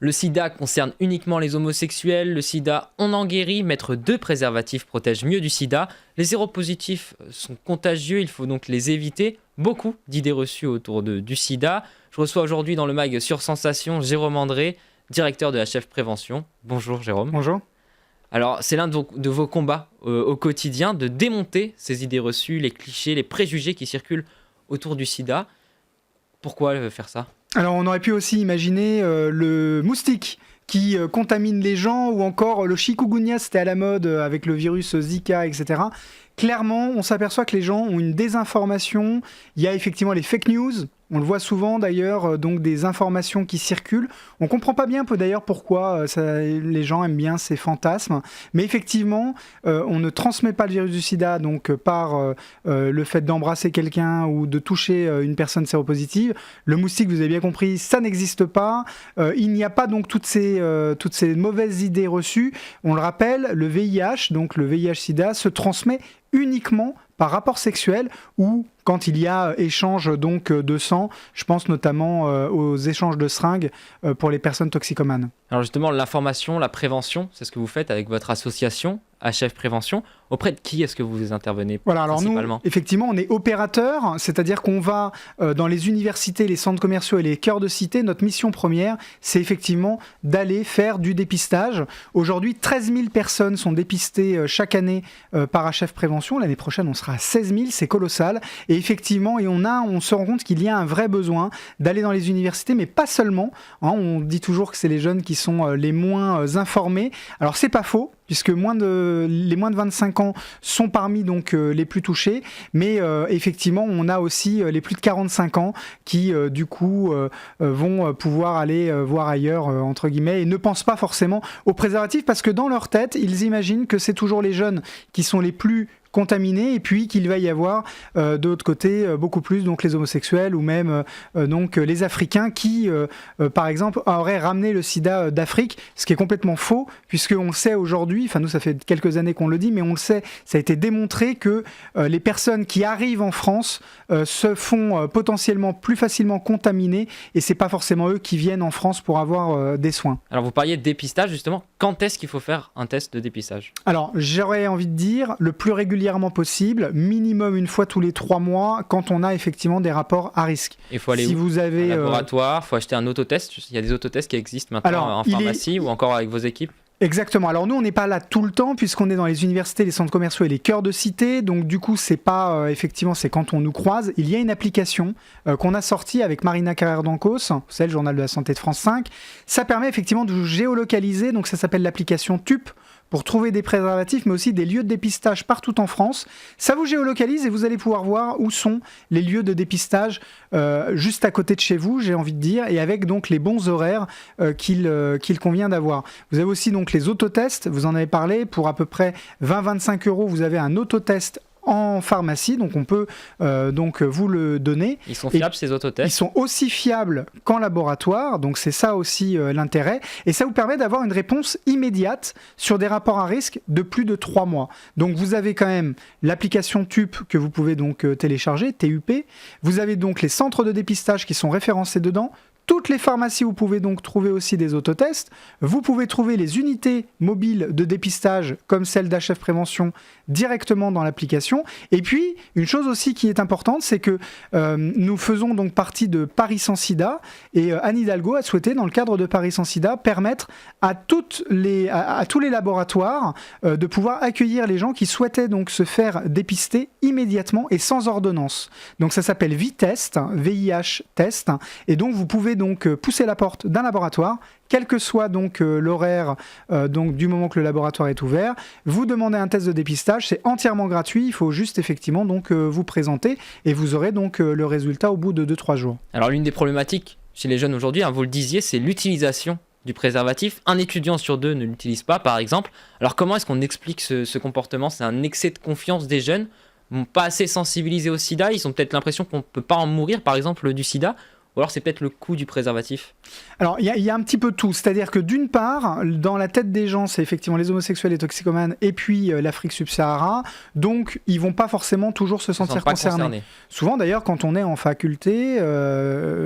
Le sida concerne uniquement les homosexuels. Le sida, on en guérit. Mettre 2 préservatifs protège mieux du sida. Les séropositifs sont contagieux, il faut donc les éviter. Beaucoup d'idées reçues autour du sida. Je reçois aujourd'hui dans le mag Sur Sensation Jérôme André, directeur de HF Prévention. Bonjour Jérôme. Bonjour. Alors, c'est l'un de vos combats au quotidien, de démonter ces idées reçues, les clichés, les préjugés qui circulent autour du sida. Pourquoi faire ça ? Alors on aurait pu aussi imaginer le moustique qui contamine les gens, ou encore le chikungunya, c'était à la mode avec le virus Zika, etc. Clairement, on s'aperçoit que les gens ont une désinformation. Il y a effectivement les fake news. On le voit souvent d'ailleurs, donc des informations qui circulent. On comprend pas bien d'ailleurs pourquoi les gens aiment bien ces fantasmes. Mais effectivement, on ne transmet pas le virus du sida donc par le fait d'embrasser quelqu'un ou de toucher une personne séropositive. Le moustique, vous avez bien compris, ça n'existe pas. Il n'y a pas donc toutes ces mauvaises idées reçues. On le rappelle, le VIH, donc le VIH-sida, se transmet uniquement par rapport sexuel ou quand il y a échange donc de sang. Je pense notamment aux échanges de seringues pour les personnes toxicomanes. Alors justement, l'information, la prévention, c'est ce que vous faites avec votre association HF Prévention. Auprès de qui est-ce que vous intervenez principalement ? Alors nous, effectivement, on est opérateur, c'est-à-dire qu'on va dans les universités, les centres commerciaux et les cœurs de cité. Notre mission première, c'est effectivement d'aller faire du dépistage. Aujourd'hui, 13 000 personnes sont dépistées chaque année par HF Prévention. L'année prochaine, on sera à 16 000, c'est colossal. Et effectivement, on se rend compte qu'il y a un vrai besoin d'aller dans les universités, mais pas seulement. On dit toujours que c'est les jeunes qui sont les moins informés. Alors, c'est pas faux, puisque les moins de 25 ans sont parmi donc les plus touchés, mais effectivement on a aussi les plus de 45 ans qui du coup vont pouvoir aller voir ailleurs entre guillemets, et ne pensent pas forcément aux préservatifs parce que dans leur tête ils imaginent que c'est toujours les jeunes qui sont les plus contaminés, et puis qu'il va y avoir de l'autre côté beaucoup plus donc les homosexuels ou même donc les Africains qui par exemple auraient ramené le sida d'Afrique, ce qui est complètement faux, puisque on sait aujourd'hui, enfin nous ça fait quelques années qu'on le dit, mais on le sait, ça a été démontré que les personnes qui arrivent en France se font potentiellement plus facilement contaminer, et c'est pas forcément eux qui viennent en France pour avoir des soins. Alors vous parliez de dépistage justement, quand est-ce qu'il faut faire un test de dépistage ? Alors j'aurais envie de dire le plus régulièrement possible, minimum une fois tous les 3 mois, quand on a effectivement des rapports à risque. Il faut aller si vous avez un laboratoire, il faut acheter un autotest. Il y a des autotests qui existent maintenant en pharmacie ou encore avec vos équipes. Exactement. Alors nous, on n'est pas là tout le temps puisqu'on est dans les universités, les centres commerciaux et les cœurs de cité. Donc du coup, c'est pas effectivement, c'est quand on nous croise. Il y a une application qu'on a sortie avec Marina Carrère d'Ancos, c'est le journal de la santé de France 5. Ça permet effectivement de géolocaliser. Donc ça s'appelle l'application TUP, pour trouver des préservatifs, mais aussi des lieux de dépistage partout en France. Ça vous géolocalise et vous allez pouvoir voir où sont les lieux de dépistage juste à côté de chez vous, j'ai envie de dire, et avec donc les bons horaires qu'il convient d'avoir. Vous avez aussi donc les autotests, vous en avez parlé, pour à peu près 20-25 €, vous avez un autotest en pharmacie, donc on peut donc vous le donner. Ils sont fiables, ces autotests ? Ils sont aussi fiables qu'en laboratoire, donc c'est ça aussi l'intérêt, et ça vous permet d'avoir une réponse immédiate sur des rapports à risque de plus de 3 mois. Donc vous avez quand même l'application TUP que vous pouvez donc télécharger, TUP, vous avez donc les centres de dépistage qui sont référencés dedans. Toutes les pharmacies, vous pouvez donc trouver aussi des autotests. Vous pouvez trouver les unités mobiles de dépistage comme celle d'HF Prévention directement dans l'application. Et puis, une chose aussi qui est importante, c'est que nous faisons donc partie de Paris sans sida, et Anne Hidalgo a souhaité, dans le cadre de Paris sans sida, permettre à tous les laboratoires de pouvoir accueillir les gens qui souhaitaient donc se faire dépister immédiatement et sans ordonnance. Donc ça s'appelle VITest, VIH test, et donc vous pouvez donc pousser la porte d'un laboratoire, quel que soit donc l'horaire donc du moment que le laboratoire est ouvert. Vous demandez un test de dépistage, c'est entièrement gratuit, il faut juste effectivement donc vous présenter, et vous aurez donc le résultat au bout de 2-3 jours. Alors l'une des problématiques chez les jeunes aujourd'hui, vous le disiez, c'est l'utilisation du préservatif. Un étudiant sur 2 ne l'utilise pas, par exemple. Alors comment est-ce qu'on explique ce comportement ? C'est un excès de confiance des jeunes, pas assez sensibilisés au sida, ils ont peut-être l'impression qu'on ne peut pas en mourir, par exemple, du sida, Ou alors c'est peut-être le coût du préservatif? Alors, il y a un petit peu tout. C'est-à-dire que d'une part, dans la tête des gens, c'est effectivement les homosexuels, les toxicomanes, et puis l'Afrique subsaharienne. Donc, ils vont pas forcément toujours se sentir concernés. Souvent, d'ailleurs, quand on est en faculté,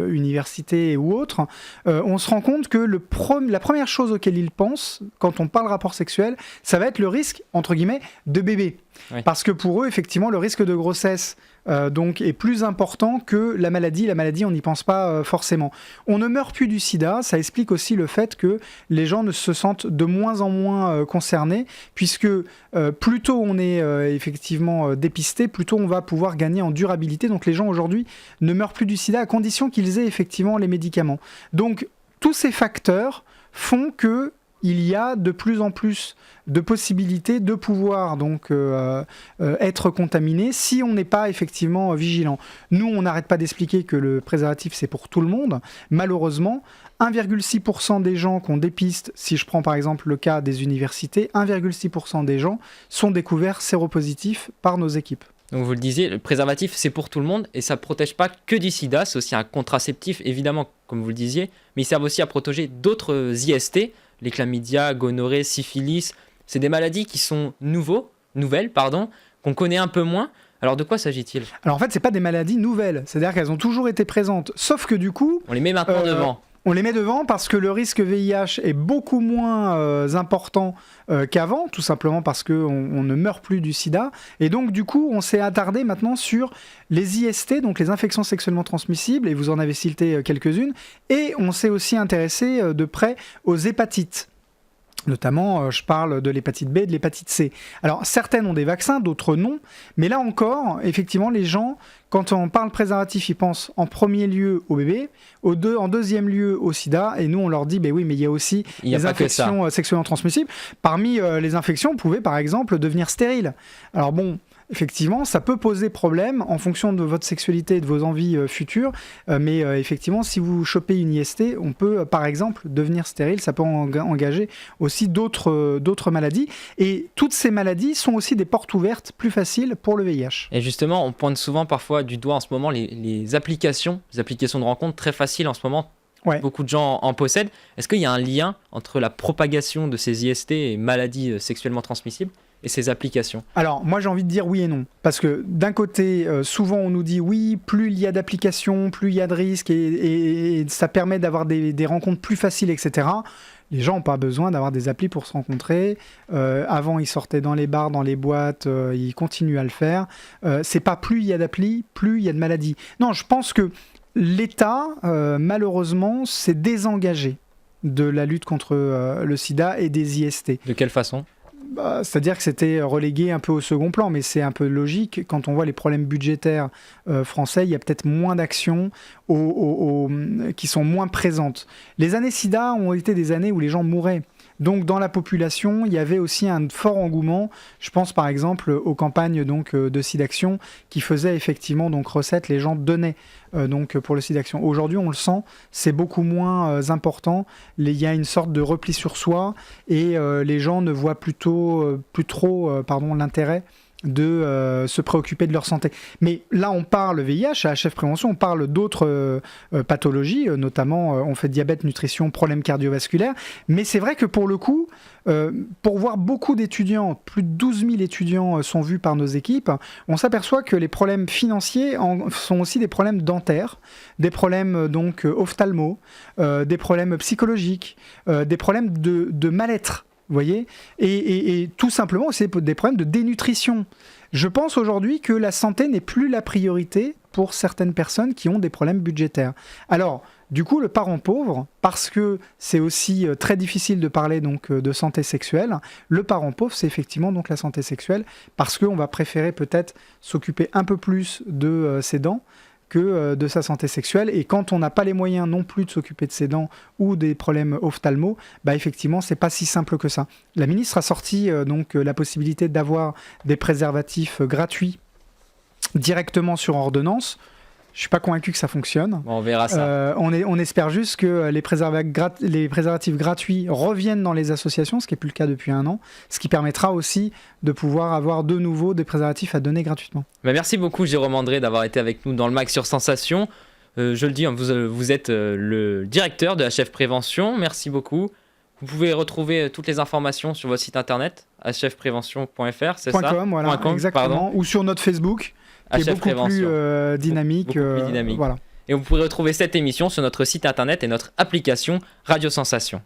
université ou autre, on se rend compte que la première chose auquel ils pensent, quand on parle rapport sexuel, ça va être le risque, entre guillemets, de bébé. Oui. Parce que pour eux, effectivement, le risque de grossesse donc est plus important que la maladie. La maladie, on n'y pense pas forcément. On ne meurt plus du sida, ça explique aussi le fait que les gens ne se sentent de moins en moins concernés, puisque plus tôt on est effectivement dépisté, plus tôt on va pouvoir gagner en durabilité. Donc les gens aujourd'hui ne meurent plus du sida à condition qu'ils aient effectivement les médicaments. Donc tous ces facteurs font que il y a de plus en plus de possibilités de pouvoir donc être contaminé si on n'est pas effectivement vigilant. Nous, on n'arrête pas d'expliquer que le préservatif, c'est pour tout le monde. Malheureusement, 1,6% des gens qu'on dépiste, si je prends par exemple le cas des universités, 1,6% des gens sont découverts séropositifs par nos équipes. Donc vous le disiez, le préservatif, c'est pour tout le monde et ça ne protège pas que du sida, c'est aussi un contraceptif, évidemment, comme vous le disiez, mais il sert aussi à protéger d'autres IST, les chlamydia, gonorrhée, syphilis. C'est des maladies qui sont nouvelles, qu'on connaît un peu moins. Alors de quoi s'agit-il? Alors en fait, c'est pas des maladies nouvelles, c'est-à-dire qu'elles ont toujours été présentes, sauf que du coup... On les met maintenant devant. On les met devant parce que le risque VIH est beaucoup moins important qu'avant, tout simplement parce qu'on ne meurt plus du sida. Et donc, du coup, on s'est attardé maintenant sur les IST, donc les infections sexuellement transmissibles, et vous en avez cité quelques-unes. Et on s'est aussi intéressé de près aux hépatites. Notamment, je parle de l'hépatite B et de l'hépatite C. Alors, certaines ont des vaccins, d'autres non. Mais là encore, effectivement, les gens, quand on parle préservatif, ils pensent en premier lieu au bébé, en deuxième lieu au sida. Et nous, on leur dit, oui, mais il y a aussi les infections sexuellement transmissibles. Parmi les infections, vous pouvez, par exemple, devenir stérile. Alors bon... Effectivement, ça peut poser problème en fonction de votre sexualité et de vos envies futures, mais effectivement, si vous chopez une IST, on peut, par exemple, devenir stérile. Ça peut engager aussi d'autres maladies. Et toutes ces maladies sont aussi des portes ouvertes plus faciles pour le VIH. Et justement, on pointe souvent parfois du doigt en ce moment les applications de rencontres très faciles en ce moment. Ouais. Beaucoup de gens en possèdent. Est-ce qu'il y a un lien entre la propagation de ces IST et maladies sexuellement transmissibles et ces applications? Alors, moi j'ai envie de dire oui et non. Parce que d'un côté, souvent on nous dit oui, plus il y a d'applications, plus il y a de risques et ça permet d'avoir des rencontres plus faciles, etc. Les gens n'ont pas besoin d'avoir des applis pour se rencontrer. Avant, ils sortaient dans les bars, dans les boîtes, ils continuent à le faire. C'est pas plus il y a d'applis, plus il y a de maladies. Non, je pense que l'État, malheureusement, s'est désengagé de la lutte contre le sida et des IST. De quelle façon ? C'est-à-dire que c'était relégué un peu au second plan, mais c'est un peu logique. Quand on voit les problèmes budgétaires français, il y a peut-être moins d'actions qui sont moins présentes. Les années sida ont été des années où les gens mouraient. Donc dans la population, il y avait aussi un fort engouement. Je pense par exemple aux campagnes donc, de SIDAction qui faisaient effectivement donc, recette, les gens donnaient donc, pour le SIDAction. Aujourd'hui, on le sent, c'est beaucoup moins important. Il y a une sorte de repli sur soi et les gens ne voient plus trop l'intérêt de se préoccuper de leur santé. Mais là, on parle VIH, à HF Prévention, on parle d'autres pathologies, notamment on fait diabète, nutrition, problèmes cardiovasculaires. Mais c'est vrai que pour le coup, pour voir beaucoup d'étudiants, plus de 12 000 étudiants sont vus par nos équipes, on s'aperçoit que les problèmes financiers sont aussi des problèmes dentaires, des problèmes donc ophtalmo, des problèmes psychologiques, des problèmes de mal-être. Vous voyez, et tout simplement, c'est des problèmes de dénutrition. Je pense aujourd'hui que la santé n'est plus la priorité pour certaines personnes qui ont des problèmes budgétaires. Alors, du coup, le parent pauvre, parce que c'est aussi très difficile de parler donc, de santé sexuelle, le parent pauvre, c'est effectivement donc, la santé sexuelle, parce qu'on va préférer peut-être s'occuper un peu plus de ses dents, que de sa santé sexuelle. Et quand on n'a pas les moyens non plus de s'occuper de ses dents ou des problèmes ophtalmo, effectivement, c'est pas si simple que ça. La ministre a sorti donc la possibilité d'avoir des préservatifs gratuits directement sur ordonnance. Je suis pas convaincu que ça fonctionne. Bon, on verra ça. On espère juste que les préservatifs gratuits reviennent dans les associations, ce qui n'est plus le cas depuis 1 an, ce qui permettra aussi de pouvoir avoir de nouveau des préservatifs à donner gratuitement. Merci beaucoup Jérôme André d'avoir été avec nous dans le MAC sur Sensation. Je le dis, hein, vous êtes le directeur de HF Prévention. Merci beaucoup. Vous pouvez retrouver toutes les informations sur votre site internet, hfprevention.fr, c'est ça .com, voilà, .com, exactement. pardon. Ou sur notre Facebook, qui est beaucoup plus dynamique. Beaucoup plus dynamique. Voilà. Et vous pourrez retrouver cette émission sur notre site internet et notre application Radio Sensation.